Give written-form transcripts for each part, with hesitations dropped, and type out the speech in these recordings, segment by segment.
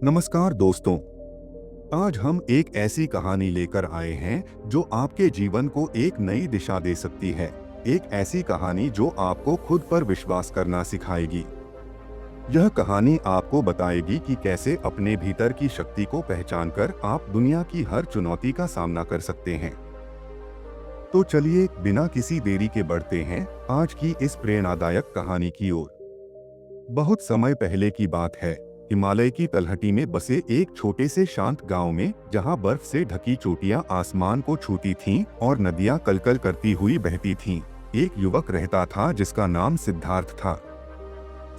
नमस्कार दोस्तों। आज हम एक ऐसी कहानी लेकर आए हैं जो आपके जीवन को एक नई दिशा दे सकती है। एक ऐसी कहानी जो आपको खुद पर विश्वास करना सिखाएगी। यह कहानी आपको बताएगी कि कैसे अपने भीतर की शक्ति को पहचानकर आप दुनिया की हर चुनौती का सामना कर सकते हैं। तो चलिए बिना किसी देरी के बढ़ते हैं आज की इस प्रेरणादायक कहानी की ओर। बहुत समय पहले की बात है। हिमालय की तलहटी में बसे एक छोटे से शांत गांव में, जहां बर्फ से ढकी चोटियां आसमान को छूती थीं और नदियां कलकल करती हुई बहती थीं, एक युवक रहता था जिसका नाम सिद्धार्थ था।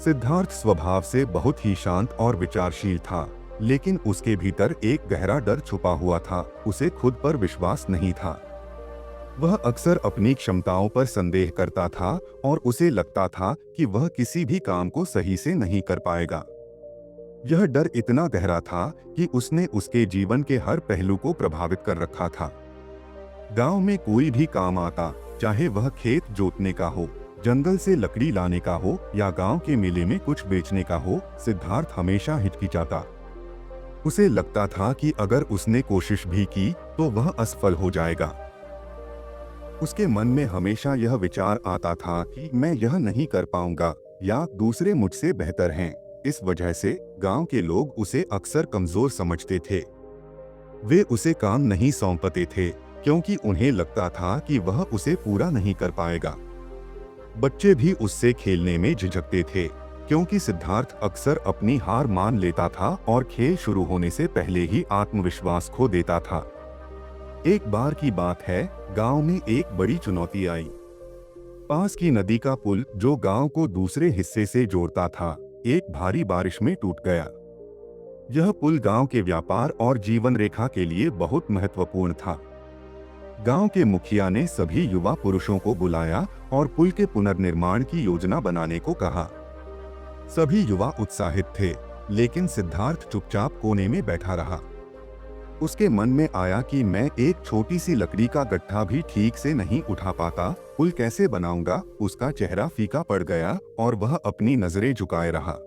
सिद्धार्थ स्वभाव से बहुत ही शांत और विचारशील था, लेकिन उसके भीतर एक गहरा डर छुपा हुआ था। उसे खुद पर विश्वास नहीं था। वह अक्सर अपनी क्षमताओं पर संदेह करता था और उसे लगता था कि वह किसी भी काम को सही से नहीं कर पाएगा। यह डर इतना गहरा था कि उसने उसके जीवन के हर पहलू को प्रभावित कर रखा था। गांव में कोई भी काम आता, चाहे वह खेत जोतने का हो, जंगल से लकड़ी लाने का हो या गांव के मेले में कुछ बेचने का हो, सिद्धार्थ हमेशा हिचकिचाता। उसे लगता था कि अगर उसने कोशिश भी की तो वह असफल हो जाएगा। उसके मन में हमेशा यह विचार आता था कि मैं यह नहीं कर पाऊंगा या दूसरे मुझसे बेहतर हैं। इस वजह से गांव के लोग उसे अक्सर कमजोर समझते थे। वे उसे काम नहीं सौंपते थे क्योंकि उन्हें लगता था कि वह उसे पूरा नहीं कर पाएगा। बच्चे भी उससे खेलने में झिझकते थे क्योंकि सिद्धार्थ अक्सर अपनी हार मान लेता था और खेल शुरू होने से पहले ही आत्मविश्वास खो देता था। एक बार की बात है, गांव में एक बड़ी चुनौती आई। पास की नदी का पुल जो गांव को दूसरे हिस्से से जोड़ता था, एक भारी बारिश में टूट गया। यह पुल गांव के व्यापार और जीवन रेखा के लिए बहुत महत्वपूर्ण था। गांव के मुखिया ने सभी युवा पुरुषों को बुलाया और पुल के पुनर्निर्माण की योजना बनाने को कहा। सभी युवा उत्साहित थे, लेकिन सिद्धार्थ चुपचाप कोने में बैठा रहा। उसके मन में आया कि मैं एक छोटी सी लकड़ी का गट्ठा भी ठीक से नहीं उठा पाता, पुल कैसे बनाऊंगा। उसका चेहरा फीका पड़ गया और वह अपनी नजरें झुकाए रहा।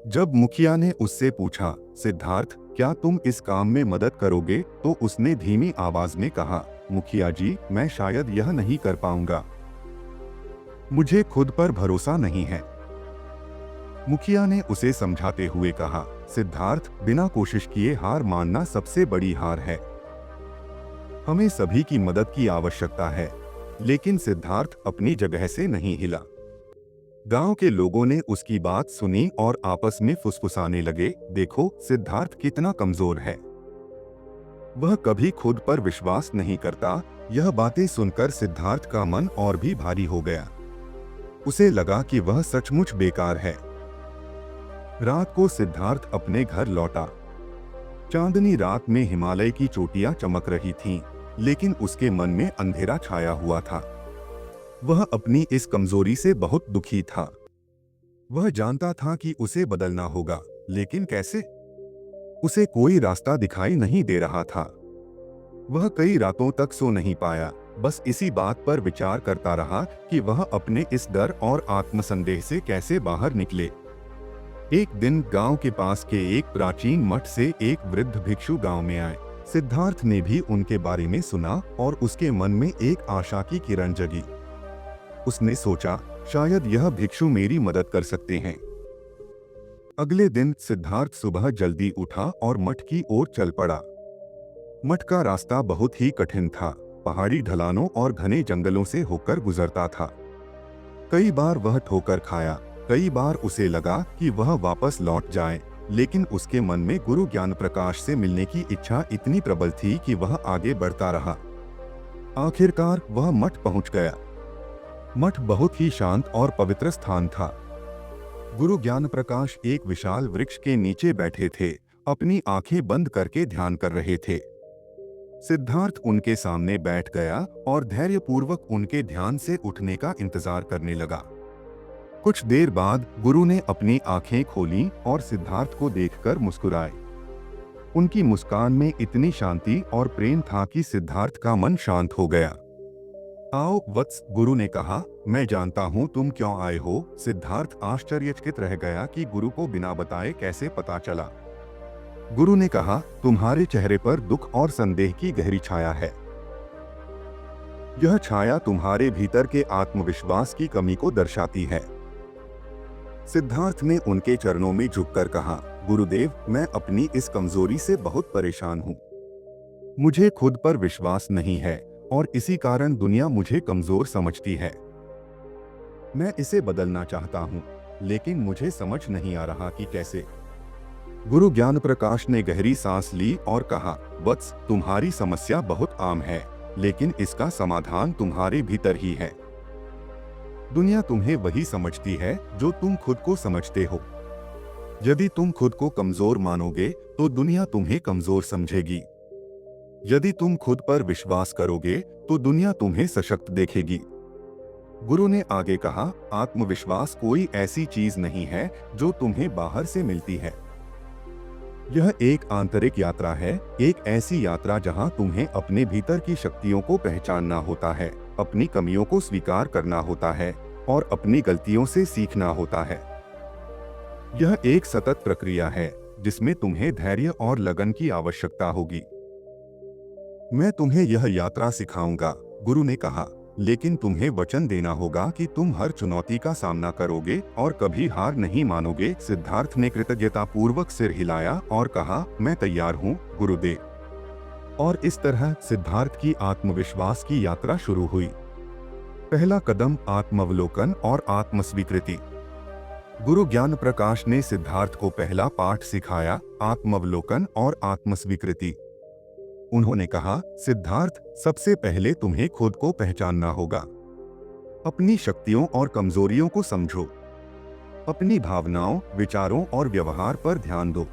जब मुखिया ने उससे पूछा, सिद्धार्थ, क्या तुम इस काम में मदद करोगे, तो उसने धीमी आवाज में कहा, मुखिया जी, मैं शायद यह नहीं कर पाऊंगा। मुझे खुद पर भरोसा नहीं है। मुखिया ने उसे समझाते हुए कहा, सिद्धार्थ, बिना कोशिश किए हार मानना सबसे बड़ी हार है। हमें सभी की मदद की आवश्यकता है। लेकिन सिद्धार्थ अपनी जगह से नहीं हिला। गांव के लोगों ने उसकी बात सुनी और आपस में फुसफुसाने लगे, देखो सिद्धार्थ कितना कमजोर है, वह कभी खुद पर विश्वास नहीं करता। यह बातें सुनकर सिद्धार्थ का मन और भी भारी हो गया। उसे लगा कि वह सचमुच बेकार है। रात को सिद्धार्थ अपने घर लौटा। चांदनी रात में हिमालय की चोटियां चमक रही थीं, लेकिन उसके मन में अंधेरा छाया हुआ था। वह अपनी इस कमजोरी से बहुत दुखी था। वह जानता था कि उसे बदलना होगा, लेकिन कैसे? उसे कोई रास्ता दिखाई नहीं दे रहा था। वह कई रातों तक सो नहीं पाया, बस इसी बात पर विचार करता रहा कि वह अपने इस डर और आत्मसंदेह से कैसे बाहर निकले। एक दिन गांव के पास के एक प्राचीन मठ से एक वृद्ध भिक्षु गांव में आए। सिद्धार्थ ने भी उनके बारे में सुना और उसके मन में एक आशा की किरण जगी। उसने सोचा, शायद यह भिक्षु मेरी मदद कर सकते हैं। अगले दिन सिद्धार्थ सुबह जल्दी उठा और मठ की ओर चल पड़ा। मठ का रास्ता बहुत ही कठिन था, पहाड़ी ढलानों और घने जंगलों से होकर गुजरता था। कई बार वह ठोकर खाया, कई बार उसे लगा कि वह वापस लौट जाए, लेकिन उसके मन में गुरु ज्ञान प्रकाश से मिलने की इच्छा इतनी प्रबल थी कि वह आगे बढ़ता रहा। आखिरकार वह मठ पहुंच गया। मठ बहुत ही शांत और पवित्र स्थान था। गुरु ज्ञान प्रकाश एक विशाल वृक्ष के नीचे बैठे थे, अपनी आंखें बंद करके ध्यान कर रहे थे। सिद्धार्थ उनके सामने बैठ गया और धैर्यपूर्वक उनके ध्यान से उठने का इंतजार करने लगा। कुछ देर बाद गुरु ने अपनी आंखें खोलीं और सिद्धार्थ को देखकर मुस्कुराए। उनकी मुस्कान में इतनी शांति और प्रेम था कि सिद्धार्थ का मन शांत हो गया। आओ वत्स, गुरु ने कहा, मैं जानता हूँ तुम क्यों आए हो। सिद्धार्थ आश्चर्यचकित रह गया कि गुरु को बिना बताए कैसे पता चला। गुरु ने कहा, तुम्हारे चेहरे पर दुख और संदेह की गहरी छाया है। यह छाया तुम्हारे भीतर के आत्मविश्वास की कमी को दर्शाती है। सिद्धार्थ ने उनके चरणों में झुककर कहा, गुरुदेव, मैं अपनी इस कमजोरी से बहुत परेशान हूँ। मुझे खुद पर विश्वास नहीं है और इसी कारण दुनिया मुझे कमजोर समझती है। मैं इसे बदलना चाहता हूँ, लेकिन मुझे समझ नहीं आ रहा कि कैसे। गुरु ज्ञान प्रकाश ने गहरी सांस ली और कहा, वत्स, तुम्हारी समस्या बहुत आम है, लेकिन इसका समाधान तुम्हारे भीतर ही है। दुनिया तुम्हें वही समझती है जो तुम खुद को समझते हो। यदि तुम खुद को कमजोर मानोगे तो दुनिया तुम्हें कमजोर समझेगी। यदि तुम खुद पर विश्वास करोगे तो दुनिया तुम्हें सशक्त देखेगी। गुरु ने आगे कहा, आत्मविश्वास कोई ऐसी चीज नहीं है जो तुम्हें बाहर से मिलती है। यह एक आंतरिक यात्रा है, एक ऐसी यात्रा जहां तुम्हें अपने भीतर की शक्तियों को पहचानना होता है, अपनी कमियों को स्वीकार करना होता है और अपनी गलतियों से सीखना होता है। यह एक सतत प्रक्रिया है जिसमें तुम्हें धैर्य और लगन की आवश्यकता होगी। मैं तुम्हें यह यात्रा सिखाऊंगा, गुरु ने कहा, लेकिन तुम्हें वचन देना होगा कि तुम हर चुनौती का सामना करोगे और कभी हार नहीं मानोगे। सिद्धार्थ ने कृतज्ञतापूर्वक सिर हिलाया और कहा, मैं तैयार हूँ, गुरुदेव। और इस तरह सिद्धार्थ की आत्मविश्वास की यात्रा शुरू हुई। पहला कदम, आत्मावलोकन और आत्मस्वीकृति। गुरु ज्ञान प्रकाश ने सिद्धार्थ को पहला पाठ सिखाया, आत्मावलोकन और आत्मस्वीकृति। उन्होंने कहा, सिद्धार्थ, सबसे पहले तुम्हें खुद को पहचानना होगा। अपनी शक्तियों और कमजोरियों को समझो। अपनी भावनाओं, विचारों और व्यवहार पर ध्यान दो।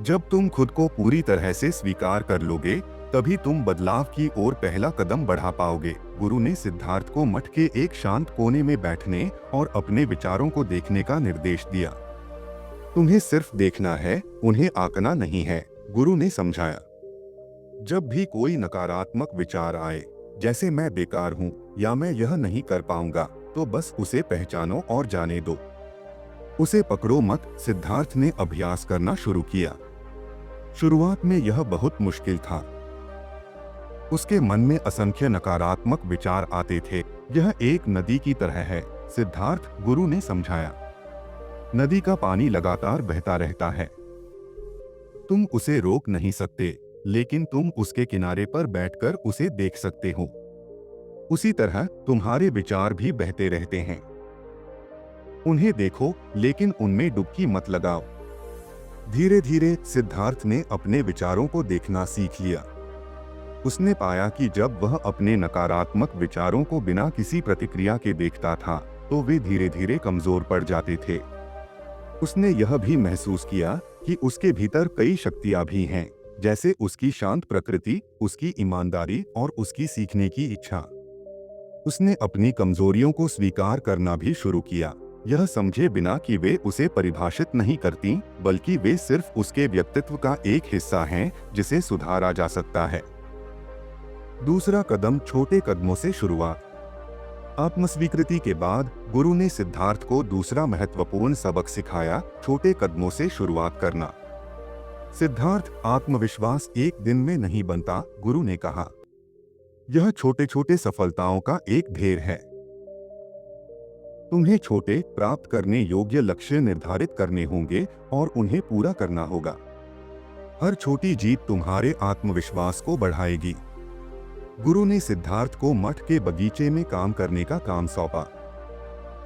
जब तुम खुद को पूरी तरह से स्वीकार कर लोगे, तभी तुम बदलाव की ओर पहला कदम बढ़ा पाओगे। गुरु ने सिद्धार्थ को मठ के एक शांत कोने में बैठने और अपने विचारों को देखने का निर्देश दिया। तुम्हें सिर्फ देखना है, उन्हें आंकना नहीं है, गुरु ने समझाया। जब भी कोई नकारात्मक विचार आए, जैसे मैं बेकार हूँ या मैं यह नहीं कर पाऊंगा, तो बस उसे पहचानो और जाने दो। उसे पकड़ो मत। सिद्धार्थ ने अभ्यास करना शुरू किया। शुरुआत में यह बहुत मुश्किल था। उसके मन में असंख्य नकारात्मक विचार आते थे। यह एक नदी की तरह है, सिद्धार्थ, गुरु ने समझाया। नदी का पानी लगातार बहता रहता है। तुम उसे रोक नहीं सकते, लेकिन तुम उसके किनारे पर बैठकर उसे देख सकते हो। उसी तरह तुम्हारे विचार भी बहते रहते हैं। उन्हें देखो, लेकिन उनमें डुबकी मत लगाओ। धीरे धीरे सिद्धार्थ ने अपने विचारों को देखना सीख लिया। उसने पाया कि जब वह अपने नकारात्मक विचारों को बिना किसी प्रतिक्रिया के देखता था, तो वे धीरे धीरे कमजोर पड़ जाते थे। उसने यह भी महसूस किया कि उसके भीतर कई शक्तियां भी हैं, जैसे उसकी शांत प्रकृति, उसकी ईमानदारी और उसकी सीखने की इच्छा। उसने अपनी कमजोरियों को स्वीकार करना भी शुरू किया, यह समझे बिना कि वे उसे परिभाषित नहीं करती, बल्कि वे सिर्फ उसके व्यक्तित्व का एक हिस्सा हैं जिसे सुधारा जा सकता है। दूसरा कदम, छोटे कदमों से शुरुआत। आत्मस्वीकृति के बाद गुरु ने सिद्धार्थ को दूसरा महत्वपूर्ण सबक सिखाया, छोटे कदमों से शुरुआत करना। सिद्धार्थ, आत्मविश्वास एक दिन में नहीं बनता, गुरु ने कहा। यह छोटे छोटे सफलताओं का एक ढेर है। तुम्हें छोटे, प्राप्त करने योग्य लक्ष्य निर्धारित करने होंगे और उन्हें पूरा करना होगा। हर छोटी जीत तुम्हारे आत्मविश्वास को बढ़ाएगी। गुरु ने सिद्धार्थ को मठ के बगीचे में काम करने का काम सौंपा।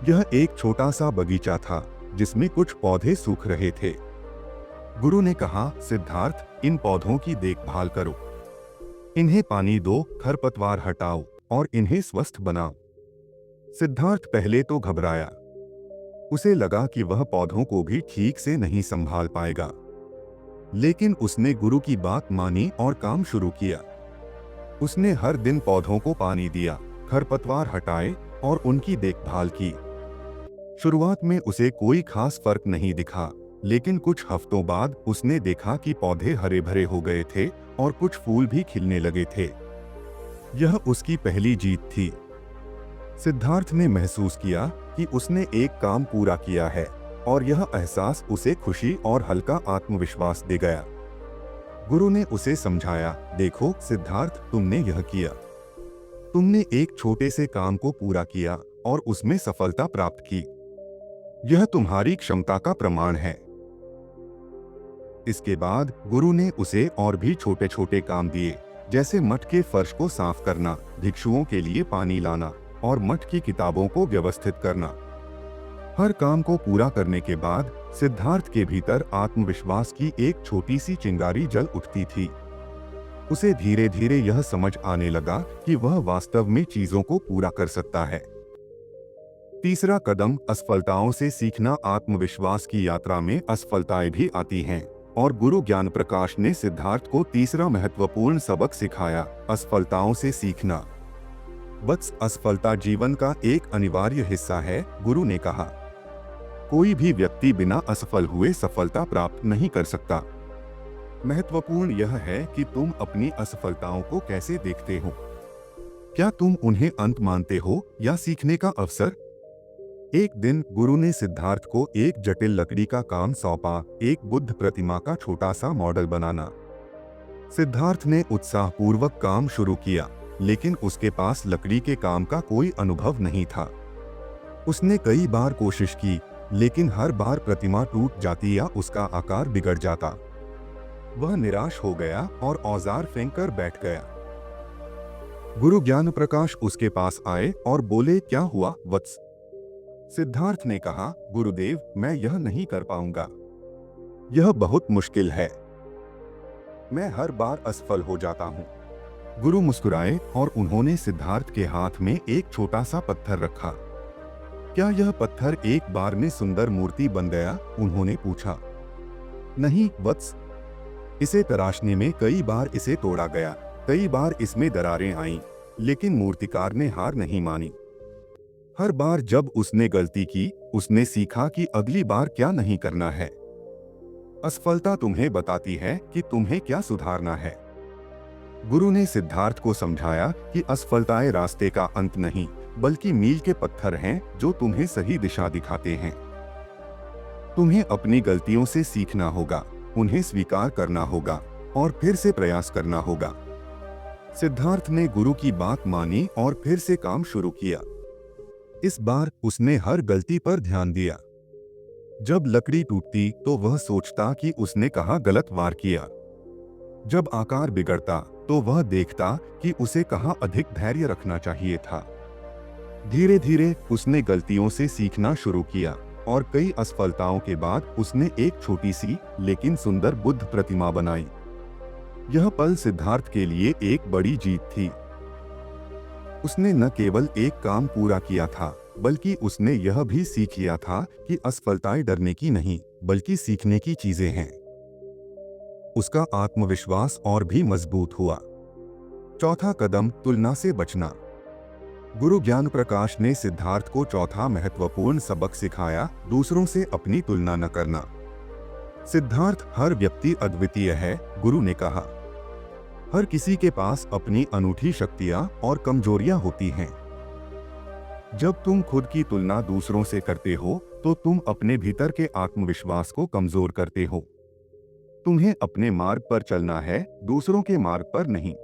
यह एक छोटा सा बगीचा था जिसमें कुछ पौधे सूख रहे थे। गुरु ने कहा, सिद्धार्थ, इन पौधों की देखभाल करो। इन्हें पानी दो, खरपतवार हटाओ और इन्हें स्वस्थ बनाओ। सिद्धार्थ पहले तो घबराया। उसे लगा कि वह पौधों को भी ठीक से नहीं संभाल पाएगा, लेकिन उसने गुरु की बात मानी और काम शुरू किया। उसने हर दिन पौधों को पानी दिया, खरपतवार हटाए और उनकी देखभाल की। शुरुआत में उसे कोई खास फर्क नहीं दिखा, लेकिन कुछ हफ्तों बाद उसने देखा कि पौधे हरे भरे हो गए थे और कुछ फूल भी खिलने लगे थे। यह उसकी पहली जीत थी। सिद्धार्थ ने महसूस किया कि उसने एक काम पूरा किया है। और यह एहसास उसे खुशी और हल्का आत्मविश्वास दे गया। गुरु ने उसे समझाया, देखो सिद्धार्थ, तुमने यह किया। तुमने एक छोटे से काम को पूरा किया और उसमें सफलता प्राप्त की। यह तुम्हारी क्षमता का प्रमाण है। इसके बाद गुरु ने उसे और भी छोटे छोटे काम दिए, जैसे मठ के फर्श को साफ करना, भिक्षुओं के लिए पानी लाना और मठ की किताबों को व्यवस्थित करना। हर काम को पूरा करने के बाद सिद्धार्थ के भीतर आत्मविश्वास की एक छोटी सी चिंगारी जल उठती थी। उसे धीरे धीरे यह समझ आने लगा कि वह वास्तव में चीजों को पूरा कर सकता है। तीसरा कदम, असफलताओं से सीखना। आत्मविश्वास की यात्रा में असफलताएं भी आती हैं और गुरु ज्ञान प्रकाश ने सिद्धार्थ को तीसरा महत्वपूर्ण सबक सिखाया, असफलताओं से सीखना। बस असफलता जीवन का एक अनिवार्य हिस्सा है, गुरु ने कहा। कोई भी व्यक्ति बिना असफल हुए सफलता प्राप्त नहीं कर सकता। महत्वपूर्ण यह है कि तुम अपनी असफलताओं को कैसे देखते हो। क्या तुम उन्हें अंत मानते हो या सीखने का अवसर? एक दिन गुरु ने सिद्धार्थ को एक जटिल लकड़ी का काम सौंपा, एक बुद्ध प्रतिमा का छोटा सा मॉडल बनाना। सिद्धार्थ ने उत्साहपूर्वक काम शुरू किया, लेकिन उसके पास लकड़ी के काम का कोई अनुभव नहीं था। उसने कई बार कोशिश की, लेकिन हर बार प्रतिमा टूट जाती या उसका आकार बिगड़ जाता। वह निराश हो गया और औजार फेंककर बैठ गया। गुरु ज्ञान प्रकाश उसके पास आए और बोले, क्या हुआ वत्स? सिद्धार्थ ने कहा, गुरुदेव, मैं यह नहीं कर पाऊंगा। यह बहुत मुश्किल है। मैं हर बार असफल हो जाता हूँ। गुरु मुस्कुराए और उन्होंने सिद्धार्थ के हाथ में एक छोटा सा पत्थर रखा। क्या यह पत्थर एक बार में सुंदर मूर्ति बन गया? उन्होंने पूछा। नहीं वत्स, इसे तराशने में कई बार इसे तोड़ा गया, कई बार इसमें दरारें आईं, लेकिन मूर्तिकार ने हार नहीं मानी। हर बार जब उसने गलती की, उसने सीखा कि अगली बार क्या नहीं करना है। असफलता तुम्हें बताती है कि तुम्हें क्या सुधारना है। गुरु ने सिद्धार्थ को समझाया कि असफलताएं रास्ते का अंत नहीं, बल्कि मील के पत्थर हैं जो तुम्हें सही दिशा दिखाते हैं। तुम्हें अपनी गलतियों से सीखना होगा, उन्हें स्वीकार करना होगा और फिर से प्रयास करना होगा। सिद्धार्थ ने गुरु की बात मानी और फिर से काम शुरू किया। इस बार उसने हर गलती पर ध्यान दिया। जब लकड़ी टूटती तो वह सोचता कि उसने कहाँ गलत वार किया। जब आकार बिगड़ता तो वह देखता कि उसे कहाँ अधिक धैर्य रखना चाहिए था। धीरे धीरे उसने गलतियों से सीखना शुरू किया और कई असफलताओं के बाद उसने एक छोटी सी लेकिन सुंदर बुद्ध प्रतिमा बनाई। यह पल सिद्धार्थ के लिए एक बड़ी जीत थी। उसने न केवल एक काम पूरा किया था, बल्कि उसने यह भी सीख लिया था कि असफलताएं डरने की नहीं, बल्कि सीखने की चीजें हैं। उसका आत्मविश्वास और भी मजबूत हुआ। चौथा कदम, तुलना से बचना। गुरु ज्ञान प्रकाश ने सिद्धार्थ को चौथा महत्वपूर्ण सबक सिखाया, दूसरों से अपनी तुलना न करना। सिद्धार्थ, हर व्यक्ति अद्वितीय है, गुरु ने कहा। हर किसी के पास अपनी अनूठी शक्तियां और कमजोरियां होती हैं। जब तुम खुद की तुलना दूसरों से करते हो तो तुम अपने भीतर के आत्मविश्वास को कमजोर करते हो। तुम्हें अपने मार्ग पर चलना है, दूसरों के मार्ग पर नहीं।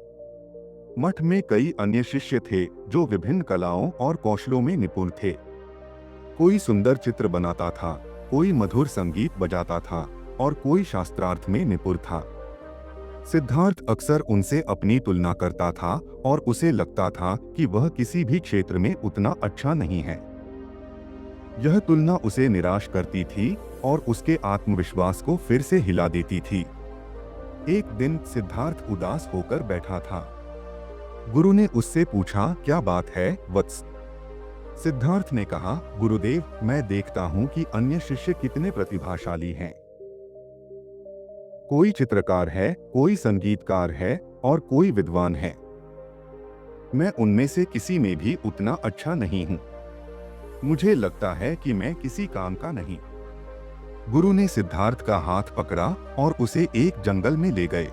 मठ में कई अन्य शिष्य थे जो विभिन्न कलाओं और कौशलों में निपुण थे। कोई सुंदर चित्र बनाता था, कोई मधुर संगीत बजाता था और कोई शास्त्रार्थ में निपुण था। सिद्धार्थ अक्सर उनसे अपनी तुलना करता था और उसे लगता था कि वह किसी भी क्षेत्र में उतना अच्छा नहीं है। यह तुलना उसे निराश करती थी और उसके आत्मविश्वास को फिर से हिला देती थी। एक दिन सिद्धार्थ उदास होकर बैठा था। गुरु ने उससे पूछा, क्या बात है वत्स? सिद्धार्थ ने कहा, गुरुदेव, मैं देखता हूं कि अन्य शिष्य कितने प्रतिभाशाली हैं। कोई चित्रकार है, कोई संगीतकार है और कोई विद्वान है। मैं उनमें से किसी में भी उतना अच्छा नहीं हूं। मुझे लगता है कि मैं किसी काम का नहीं। गुरु ने सिद्धार्थ का हाथ पकड़ा और उसे एक जंगल में ले गए।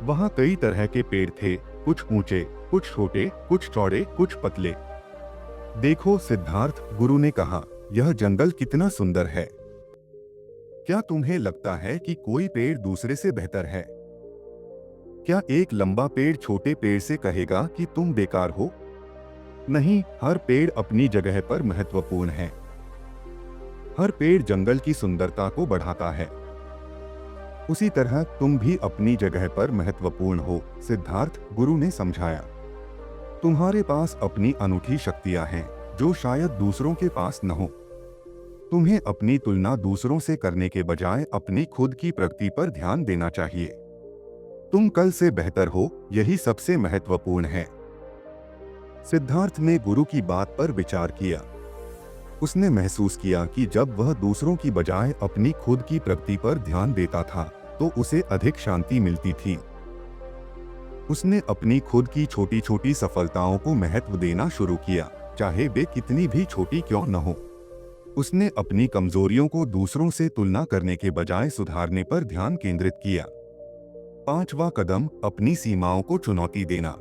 वहां कई तरह के पेड़ थे, कुछ ऊंचे, कुछ छोटे, कुछ चौड़े, कुछ पतले। देखो सिद्धार्थ, गुरु ने कहा, यह जंगल कितना सुंदर है। क्या तुम्हें लगता है कि कोई पेड़ दूसरे से बेहतर है? क्या एक लंबा पेड़ छोटे पेड़ से कहेगा कि तुम बेकार हो? नहीं, हर पेड़ अपनी जगह पर महत्वपूर्ण है। हर पेड़ जंगल की सुंदरता को बढ़ाता है। उसी तरह तुम भी अपनी जगह पर महत्वपूर्ण हो, सिद्धार्थ, गुरु ने समझाया। तुम्हारे पास अपनी अनूठी शक्तियां हैं, जो शायद दूसरों के पास न हो। तुम्हें अपनी तुलना दूसरों से करने के बजाय अपनी खुद की प्रगति पर ध्यान देना चाहिए। तुम कल से बेहतर हो, यही सबसे महत्वपूर्ण है। सिद्धार्थ ने गुरु की बात पर विचार किया। उसने महसूस किया कि जब वह दूसरों की बजाय अपनी खुद की प्रगति पर ध्यान देता था, तो उसे अधिक शांति मिलती थी। उसने अपनी खुद की छोटी छोटी सफलताओं को महत्व देना शुरू किया, चाहे वे कितनी भी छोटी क्यों न हो। उसने अपनी कमजोरियों को दूसरों से तुलना करने के बजाय सुधारने पर ध्यान केंद्रित किया। पांचवा कदम, अपनी सीमाओं को चुनौती देना।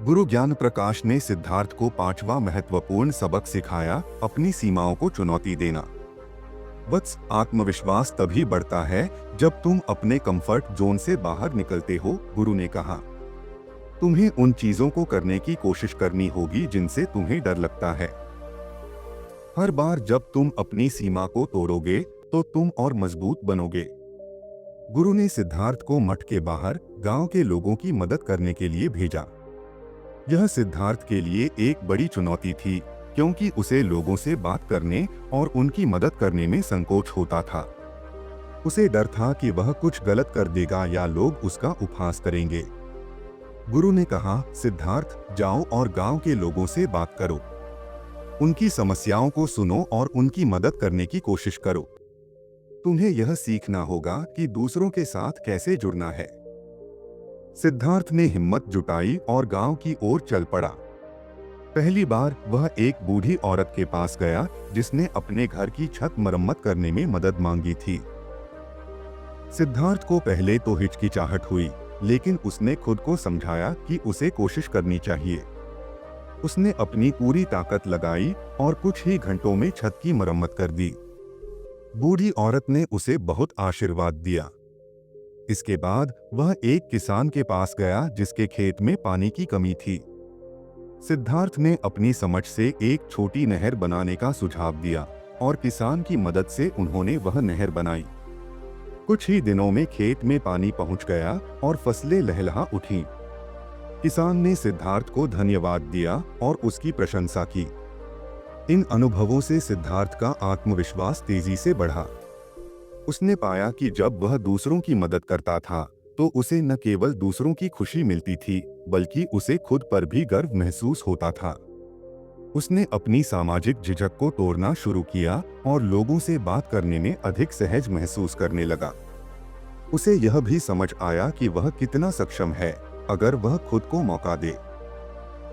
गुरु ज्ञान प्रकाश ने सिद्धार्थ को पांचवा महत्वपूर्ण सबक सिखाया, अपनी सीमाओं को चुनौती देना। वत्स, आत्मविश्वास तभी बढ़ता है जब तुम अपने कंफर्ट जोन से बाहर निकलते हो, गुरु ने कहा। तुम्हें उन चीजों को करने की कोशिश करनी होगी जिनसे तुम्हें डर लगता है। हर बार जब तुम अपनी सीमा को तोड़ोगे, तो तुम और मजबूत बनोगे। गुरु ने सिद्धार्थ को मठ के बाहर गांव के लोगों की मदद करने के लिए भेजा। यह सिद्धार्थ के लिए एक बड़ी चुनौती थी, क्योंकि उसे लोगों से बात करने और उनकी मदद करने में संकोच होता था। उसे डर था कि वह कुछ गलत कर देगा या लोग उसका उपहास करेंगे। गुरु ने कहा, सिद्धार्थ, जाओ और गांव के लोगों से बात करो। उनकी समस्याओं को सुनो और उनकी मदद करने की कोशिश करो। तुम्हें यह सीखना होगा कि दूसरों के साथ कैसे जुड़ना है। सिद्धार्थ ने हिम्मत जुटाई और गांव की ओर चल पड़ा। पहली बार वह एक बूढ़ी औरत के पास गया, जिसने अपने घर की छत मरम्मत करने में मदद मांगी थी। सिद्धार्थ को पहले तो हिचकिचाहट हुई, लेकिन उसने खुद को समझाया कि उसे कोशिश करनी चाहिए। उसने अपनी पूरी ताकत लगाई और कुछ ही घंटों में छत की मरम्मत कर दी। बूढ़ी औरत ने उसे बहुत आशीर्वाद दिया। इसके बाद वह एक किसान के पास गया जिसके खेत में पानी की कमी थी। सिद्धार्थ ने अपनी समझ से एक छोटी नहर बनाने का सुझाव दिया और किसान की मदद से उन्होंने वह नहर बनाई। कुछ ही दिनों में खेत में पानी पहुंच गया और फसलें लहलहा उठीं। किसान ने सिद्धार्थ को धन्यवाद दिया और उसकी प्रशंसा की। इन अनुभवों से सिद्धार्थ का आत्मविश्वास तेजी से बढ़ा। उसने पाया कि जब वह दूसरों की मदद करता था, तो उसे न केवल दूसरों की खुशी मिलती थी, बल्कि उसे खुद पर भी गर्व महसूस होता था। उसने अपनी सामाजिक झिझक को तोड़ना शुरू किया और लोगों से बात करने में अधिक सहज महसूस करने लगा। उसे यह भी समझ आया कि वह कितना सक्षम है, अगर वह खुद को मौका दे।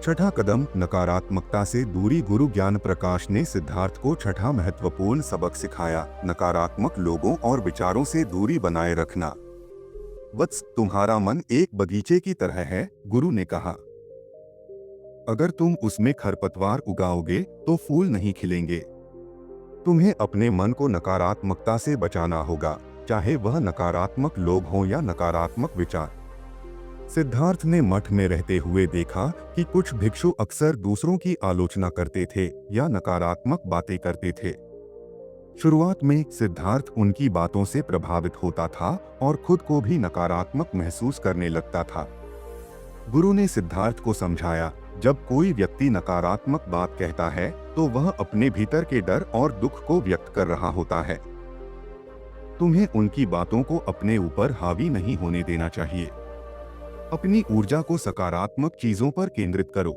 छठा कदम, नकारात्मकता से दूरी। गुरु ज्ञान प्रकाश ने सिद्धार्थ को छठा महत्वपूर्ण सबक सिखाया, नकारात्मक लोगों और विचारों से दूरी बनाए रखना। वत्स, तुम्हारा मन एक बगीचे की तरह है, गुरु ने कहा। अगर तुम उसमें खरपतवार उगाओगे तो फूल नहीं खिलेंगे। तुम्हें अपने मन को नकारात्मकता से बचाना होगा, चाहे वह नकारात्मक लोग हों या नकारात्मक विचार। सिद्धार्थ ने मठ में रहते हुए देखा कि कुछ भिक्षु अक्सर दूसरों की आलोचना करते थे या नकारात्मक बातें करते थे। शुरुआत में सिद्धार्थ उनकी बातों से प्रभावित होता था और खुद को भी नकारात्मक महसूस करने लगता था। गुरु ने सिद्धार्थ को समझाया, जब कोई व्यक्ति नकारात्मक बात कहता है, तो वह अपने भीतर के डर और दुख को व्यक्त कर रहा होता है। तुम्हें उनकी बातों को अपने ऊपर हावी नहीं होने देना चाहिए। अपनी ऊर्जा को सकारात्मक चीजों पर केंद्रित करो।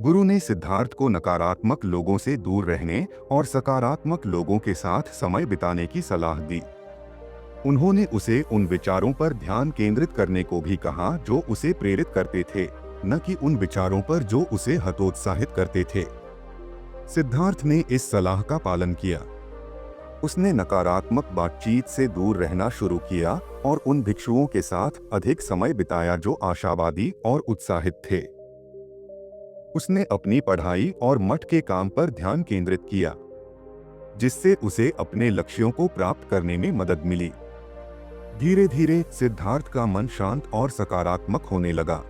गुरु ने सिद्धार्थ को नकारात्मक लोगों से दूर रहने और सकारात्मक लोगों के साथ समय बिताने की सलाह दी। उन्होंने उसे उन विचारों पर ध्यान केंद्रित करने को भी कहा जो उसे प्रेरित करते थे, न कि उन विचारों पर जो उसे हतोत्साहित करते थे। सिद्धार्थ ने इस सलाह का पालन किया। उसने नकारात्मक बातचीत से दूर रहना शुरू किया और उन भिक्षुओं के साथ अधिक समय बिताया जो आशावादी और उत्साहित थे। उसने अपनी पढ़ाई और मठ के काम पर ध्यान केंद्रित किया। जिससे उसे अपने लक्ष्यों को प्राप्त करने में मदद मिली। धीरे धीरे सिद्धार्थ का मन शांत और सकारात्मक होने लगा।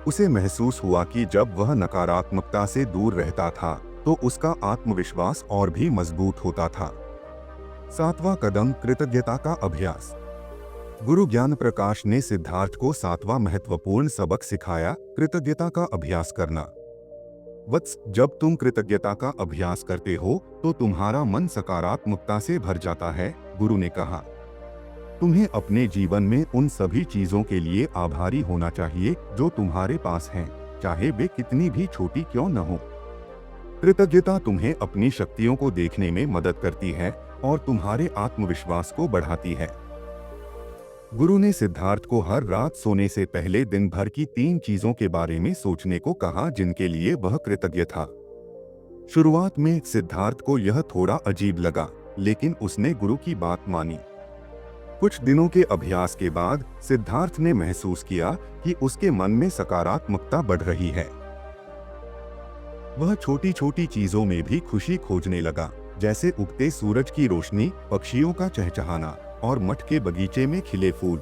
उसे महसूस हुआ कि जब वह नकारात्मकता से दूर रहता था तो उसका आत्मविश्वास और भी मजबूत होता था। 7वां कदम, कृतज्ञता का अभ्यास। गुरु ज्ञान प्रकाश ने सिद्धार्थ को 7वां महत्वपूर्ण सबक सिखाया, कृतज्ञता का अभ्यास करना। वत्स, जब तुम कृतज्ञता का अभ्यास करते हो तो तुम्हारा मन सकारात्मकता से भर जाता है, गुरु ने कहा। तुम्हें अपने जीवन में उन सभी चीजों के लिए आभारी होना चाहिए जो तुम्हारे पास हैं, चाहे वे कितनी भी छोटी क्यों न हो। कृतज्ञता तुम्हें अपनी शक्तियों को देखने में मदद करती है और तुम्हारे आत्मविश्वास को बढ़ाती है। गुरु ने सिद्धार्थ को हर रात सोने से पहले दिन भर की 3 चीजों के बारे में सोचने को कहा जिनके लिए वह कृतज्ञ था। शुरुआत में सिद्धार्थ को यह थोड़ा अजीब लगा, लेकिन उसने गुरु की बात मानी। कुछ दिनों के अभ्यास के बाद सिद्धार्थ ने महसूस किया कि उसके मन में सकारात्मकता बढ़ रही है। वह छोटी छोटी चीजों में भी खुशी खोजने लगा, जैसे उगते सूरज की रोशनी, पक्षियों का चहचहाना और मठ के बगीचे में खिले फूल।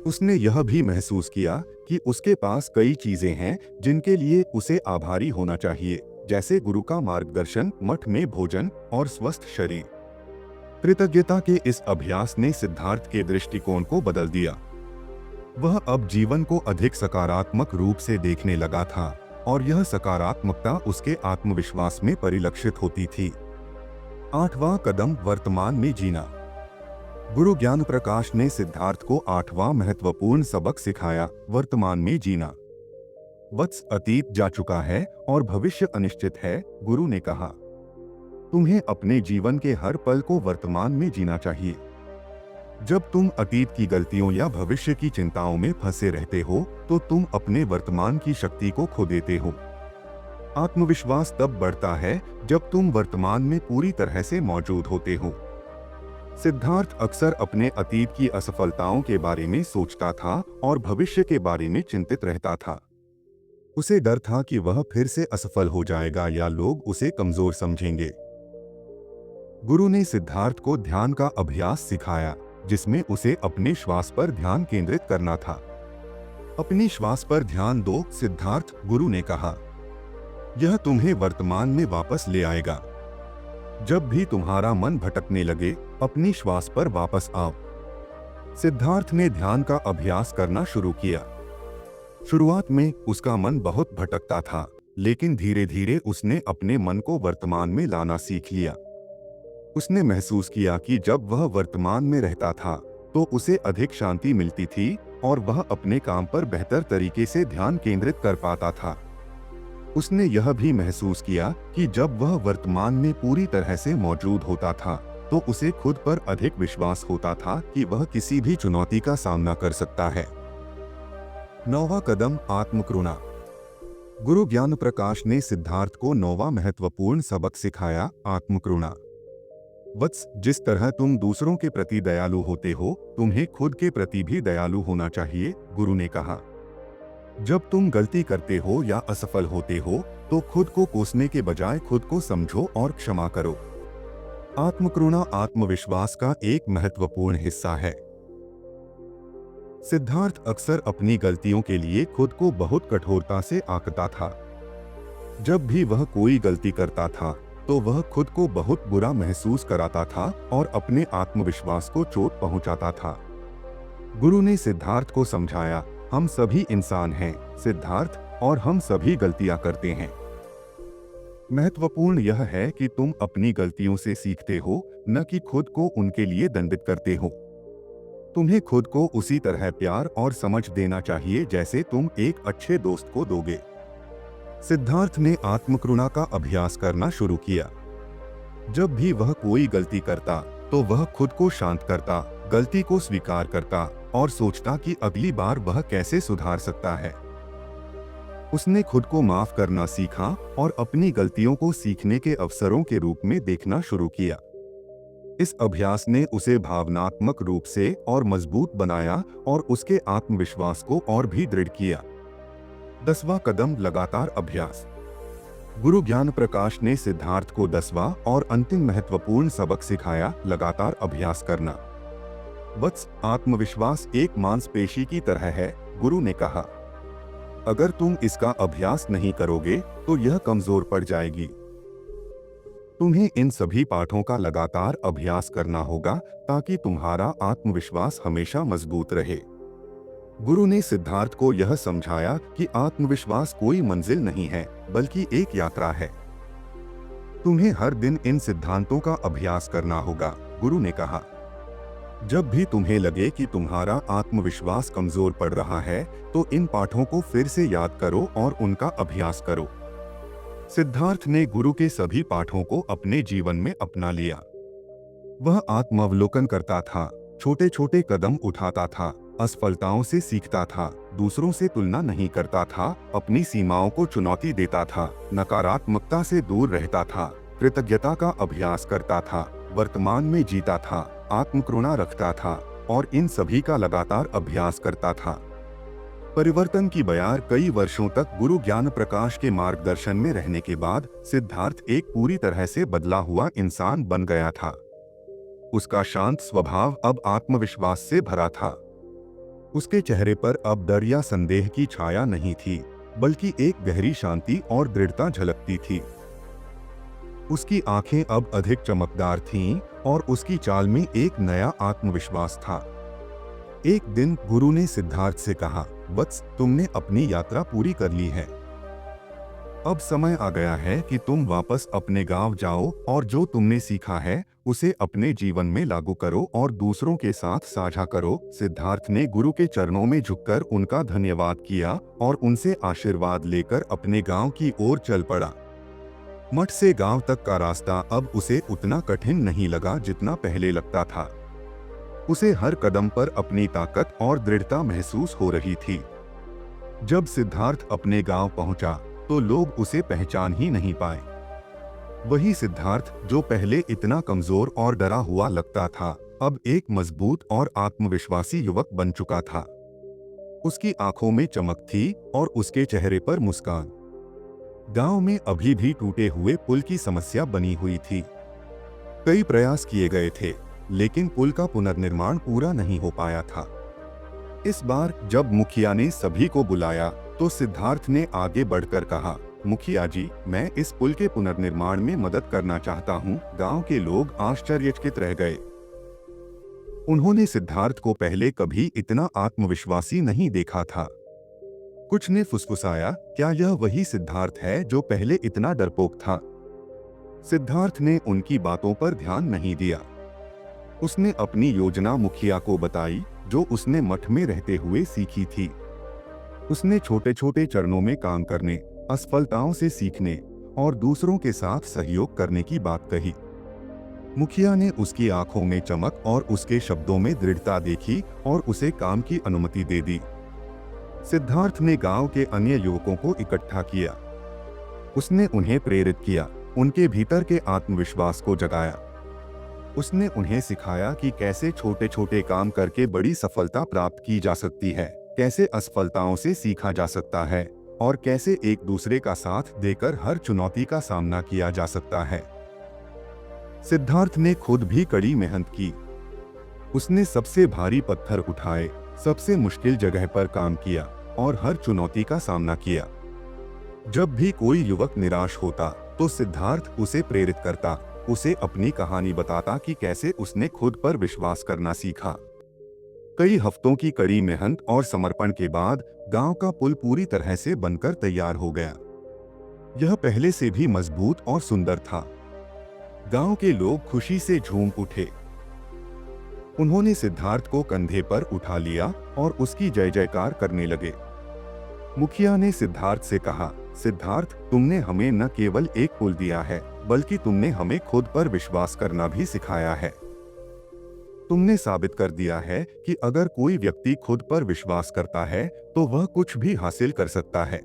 उसने यह भी महसूस किया कि उसके पास कई चीजें हैं जिनके लिए उसे आभारी होना चाहिए, जैसे गुरु का मार्गदर्शन, मठ में भोजन और स्वस्थ शरीर। कृतज्ञता के इस अभ्यास ने सिद्धार्थ के दृष्टिकोण को बदल दिया। वह अब जीवन को अधिक सकारात्मक रूप से देखने लगा था और यह सकारात्मकता उसके आत्मविश्वास में परिलक्षित होती थी। 8वां कदम, वर्तमान में जीना। गुरु ज्ञान प्रकाश ने सिद्धार्थ को 8वां महत्वपूर्ण सबक सिखाया, वर्तमान में जीना। वत्स, अतीत जा चुका है और भविष्य अनिश्चित है, गुरु ने कहा। तुम्हें अपने जीवन के हर पल को वर्तमान में जीना चाहिए। जब तुम अतीत की गलतियों या भविष्य की चिंताओं में फंसे रहते हो तो तुम अपने वर्तमान की शक्ति को खो देते हो। आत्मविश्वास तब बढ़ता है जब तुम वर्तमान में पूरी तरह से मौजूद होते हो। सिद्धार्थ अक्सर अपने अतीत की असफलताओं के बारे में सोचता था और भविष्य के बारे में चिंतित रहता था। उसे डर था कि वह फिर से असफल हो जाएगा या लोग उसे कमजोर समझेंगे। गुरु ने सिद्धार्थ को ध्यान का अभ्यास सिखाया, जिसमें उसे अपने श्वास पर ध्यान केंद्रित करना था। अपनी श्वास पर ध्यान दो, सिद्धार्थ, गुरु ने कहा। यह तुम्हें वर्तमान में वापस ले आएगा। जब भी तुम्हारा मन भटकने लगे, अपनी श्वास पर वापस आओ। सिद्धार्थ ने ध्यान का अभ्यास करना शुरू किया। शुरुआत में उसका मन बहुत भटकता था, लेकिन धीरे धीरे उसने अपने मन को वर्तमान में लाना सीख लिया। उसने महसूस किया कि जब वह वर्तमान में रहता था तो उसे अधिक शांति मिलती थी और वह अपने काम पर बेहतर तरीके से ध्यान केंद्रित कर पाता था। उसने यह भी महसूस किया कि जब वह वर्तमान में पूरी तरह से मौजूद होता था तो उसे खुद पर अधिक विश्वास होता था कि वह किसी भी चुनौती का सामना कर सकता है। 9वां कदम, आत्मकरुणा। गुरु ज्ञान प्रकाश ने सिद्धार्थ को 9वां महत्वपूर्ण सबक सिखाया, आत्मकरुणा। वत्स, जिस तरह तुम दूसरों के प्रति दयालु होते हो, तुम्हें खुद के प्रति भी दयालु होना चाहिए, गुरु ने कहा। जब तुम गलती करते हो या असफल होते हो तो खुद को कोसने के बजाय खुद को समझो और क्षमा करो। आत्मकरुणा आत्मविश्वास का एक महत्वपूर्ण हिस्सा है। सिद्धार्थ अक्सर अपनी गलतियों के लिए खुद को बहुत कठोरता से आंकता था। जब भी वह कोई गलती करता था तो वह खुद को बहुत बुरा महसूस कराता था और अपने आत्मविश्वास को चोट पहुंचाता था। गुरु ने सिद्धार्थ को समझाया, हम सभी इंसान हैं, सिद्धार्थ, और हम सभी गलतियां करते हैं। महत्वपूर्ण यह है कि तुम अपनी गलतियों से सीखते हो, न कि खुद को उनके लिए दंडित करते हो। तुम्हें खुद को उसी तरह प्यार और समझ देना चाहिए जैसे तुम एक अच्छे दोस्त को दोगे। सिद्धार्थ ने आत्मकरुणा का अभ्यास करना शुरू किया। जब भी वह कोई गलती करता तो वह खुद को शांत करता, गलती को स्वीकार करता और सोचता कि अगली बार वह कैसे सुधार सकता है। उसने खुद को माफ करना सीखा और अपनी गलतियों को सीखने के अवसरों के रूप में देखना शुरू किया। इस अभ्यास ने उसे भावनात्मक रूप से और मजबूत बनाया और उसके आत्मविश्वास को और भी दृढ़ किया। 10वां कदम, लगातार अभ्यास। गुरु ज्ञान प्रकाश ने सिद्धार्थ को 10वां और अंतिम महत्वपूर्ण सबक सिखाया, लगातार अभ्यास करना। वत्स, आत्मविश्वास एक मांसपेशी की तरह है, गुरु ने कहा। अगर तुम इसका अभ्यास नहीं करोगे तो यह कमजोर पड़ जाएगी। तुम्हें इन सभी पाठों का लगातार अभ्यास करना होगा ताकि तुम्हारा आत्मविश्वास हमेशा मजबूत रहे। गुरु ने सिद्धार्थ को यह समझाया कि आत्मविश्वास कोई मंजिल नहीं है, बल्कि एक यात्रा है। तुम्हें हर दिन इन सिद्धांतों का अभ्यास करना होगा, गुरु ने कहा। जब भी तुम्हें लगे कि तुम्हारा आत्मविश्वास कमजोर पड़ रहा है, तो इन पाठों को फिर से याद करो और उनका अभ्यास करो। सिद्धार्थ ने गुरु के सभी पाठों को अपने जीवन में अपना लिया। वह आत्मावलोकन करता था, छोटे छोटे कदम उठाता था, असफलताओं से सीखता था, दूसरों से तुलना नहीं करता था, अपनी सीमाओं को चुनौती देता था, नकारात्मकता से दूर रहता था, कृतज्ञता का अभ्यास करता था, वर्तमान में जीता था, आत्मकरुणा रखता था और इन सभी का लगातार अभ्यास करता था। परिवर्तन की बयार कई वर्षों तक गुरु ज्ञान प्रकाश के मार्गदर्शन में रहने के बाद सिद्धार्थ एक पूरी तरह से बदला हुआ इंसान बन गया था। उसका शांत स्वभाव अब आत्मविश्वास से भरा था। उसके चेहरे पर अब डर या संदेह की छाया नहीं थी, बल्कि एक गहरी शांति और दृढ़ता झलकती थी। उसकी आंखें अब अधिक चमकदार थीं और उसकी चाल में एक नया आत्मविश्वास था। एक दिन गुरु ने सिद्धार्थ से कहा, वत्स, तुमने अपनी यात्रा पूरी कर ली है। अब समय आ गया है कि तुम वापस अपने गांव जाओ और जो तुमने सीखा है उसे अपने जीवन में लागू करो और दूसरों के साथ साझा करो। सिद्धार्थ ने गुरु के चरणों में झुककर उनका धन्यवाद किया और उनसे आशीर्वाद लेकर अपने गांव की ओर चल पड़ा। मठ से गांव तक का रास्ता अब उसे उतना कठिन नहीं लगा जितना पहले लगता था। उसे हर कदम पर अपनी ताकत और दृढ़ता महसूस हो रही थी। जब सिद्धार्थ अपने गांव पहुंचा तो लोग उसे पहचान ही नहीं पाए। वही सिद्धार्थ जो पहले इतना कमजोर और डरा हुआ लगता था, अब एक मजबूत और आत्मविश्वासी युवक बन चुका था। उसकी आंखों में चमक थी और उसके चेहरे पर मुस्कान। गांव में अभी भी टूटे हुए पुल की समस्या बनी हुई थी। कई प्रयास किए गए थे, लेकिन पुल का पुनर्निर्माण पूरा नहीं हो पाया था। इस बार जब मुखिया ने सभी को बुलाया तो सिद्धार्थ ने आगे बढ़कर कहा, मुखिया जी, मैं इस पुल के पुनर्निर्माण में मदद करना चाहता हूँ। गांव के लोग आश्चर्यचकित रह गए। उन्होंने सिद्धार्थ को पहले कभी इतना आत्मविश्वासी नहीं देखा था। कुछ ने फुसफुसाया, क्या यह वही सिद्धार्थ है जो पहले इतना डरपोक था? सिद्धार्थ ने उनकी बातों पर ध्यान नहीं दिया। उसने अपनी योजना मुखिया को बताई, जो उसने मठ में रहते हुए सीखी थी। उसने छोटे छोटे चरणों में काम करने, असफलताओं से सीखने और दूसरों के साथ सहयोग करने की बात कही। मुखिया ने उसकी आंखों में चमक और उसके शब्दों में दृढ़ता देखी और उसे काम की अनुमति दे दी। सिद्धार्थ ने गांव के अन्य युवकों को इकट्ठा किया। उसने उन्हें प्रेरित किया, उनके भीतर के आत्मविश्वास को जगाया। उसने उन्हें सिखाया कि कैसे छोटे छोटे काम करके बड़ी सफलता प्राप्त की जा सकती है, कैसे असफलताओं से सीखा जा सकता है और कैसे एक दूसरे का साथ देकर हर चुनौती का सामना किया जा सकता है। सिद्धार्थ ने खुद भी कड़ी मेहनत की। उसने सबसे भारी पत्थर उठाए, सबसे मुश्किल जगह पर काम किया और हर चुनौती का सामना किया। जब भी कोई युवक निराश होता तो सिद्धार्थ उसे प्रेरित करता, उसे अपनी कहानी बताता कि कैसे उसने खुद पर विश्वास करना सीखा। कई हफ्तों की कड़ी मेहनत और समर्पण के बाद गांव का पुल पूरी तरह से बनकर तैयार हो गया। यह पहले से भी मजबूत और सुंदर था। गांव के लोग खुशी से झूम उठे। उन्होंने सिद्धार्थ को कंधे पर उठा लिया और उसकी जय जयकार करने लगे। मुखिया ने सिद्धार्थ से कहा, सिद्धार्थ, तुमने हमें न केवल एक पुल दिया है, बल्कि तुमने हमें खुद पर विश्वास करना भी सिखाया है। तुमने साबित कर दिया है कि अगर कोई व्यक्ति खुद पर विश्वास करता है तो वह कुछ भी हासिल कर सकता है।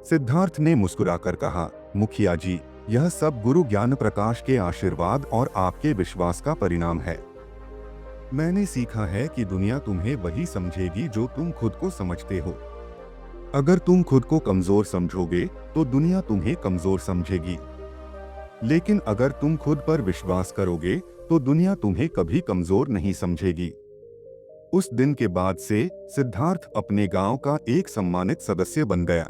सिद्धार्थ ने मुस्कुराकर कहा, मुखिया जी, यह सब गुरु ज्ञान प्रकाश के आशीर्वाद और आपके विश्वास का परिणाम है। मैंने सीखा है कि दुनिया तुम्हें वही समझेगी जो तुम खुद को समझते हो। अगर तुम खुद को कमजोर समझोगे तो दुनिया तुम्हें कमजोर समझेगी, लेकिन अगर तुम खुद पर विश्वास करोगे तो दुनिया तुम्हें कभी कमजोर नहीं समझेगी। उस दिन के बाद से सिद्धार्थ अपने गांव का एक सम्मानित सदस्य बन गया।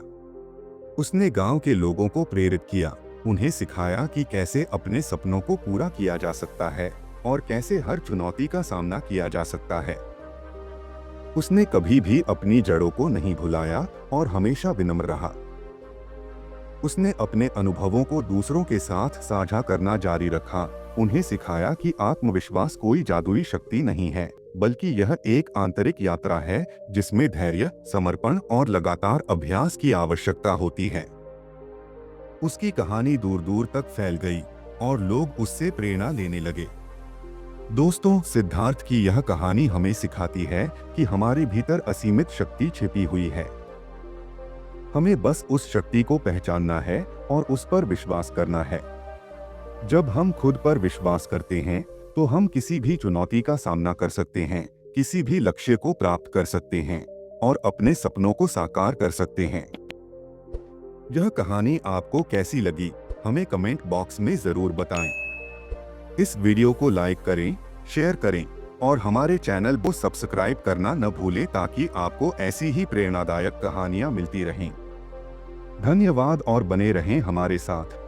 उसने गांव के लोगों को प्रेरित किया, उन्हें सिखाया कि कैसे अपने सपनों को पूरा किया जा सकता है और कैसे हर चुनौती का सामना किया जा सकता है। उसने कभी भी अपनी जड़ों को नहीं भुलाया और हमेशा विनम्र रहा। उसने अपने अनुभवों को दूसरों के साथ साझा करना जारी रखा, उन्हें सिखाया कि आत्मविश्वास कोई जादुई शक्ति नहीं है, बल्कि यह एक आंतरिक यात्रा है जिसमें धैर्य, समर्पण और लगातार अभ्यास की आवश्यकता होती है। उसकी कहानी दूर दूर तक फैल गई और लोग उससे प्रेरणा लेने लगे। दोस्तों, सिद्धार्थ की यह कहानी हमें सिखाती है कि हमारे भीतर असीमित शक्ति छिपी हुई है। हमें बस उस शक्ति को पहचानना है और उस पर विश्वास करना है। जब हम खुद पर विश्वास करते हैं तो हम किसी भी चुनौती का सामना कर सकते हैं, किसी भी लक्ष्य को प्राप्त कर सकते हैं और अपने सपनों को साकार कर सकते हैं। यह कहानी आपको कैसी लगी, हमें कमेंट बॉक्स में जरूर बताएं। इस वीडियो को लाइक करें, शेयर करें और हमारे चैनल को सब्सक्राइब करना न भूलें ताकि आपको ऐसी ही प्रेरणादायक कहानियां मिलती रहें। धन्यवाद और बने रहें हमारे साथ।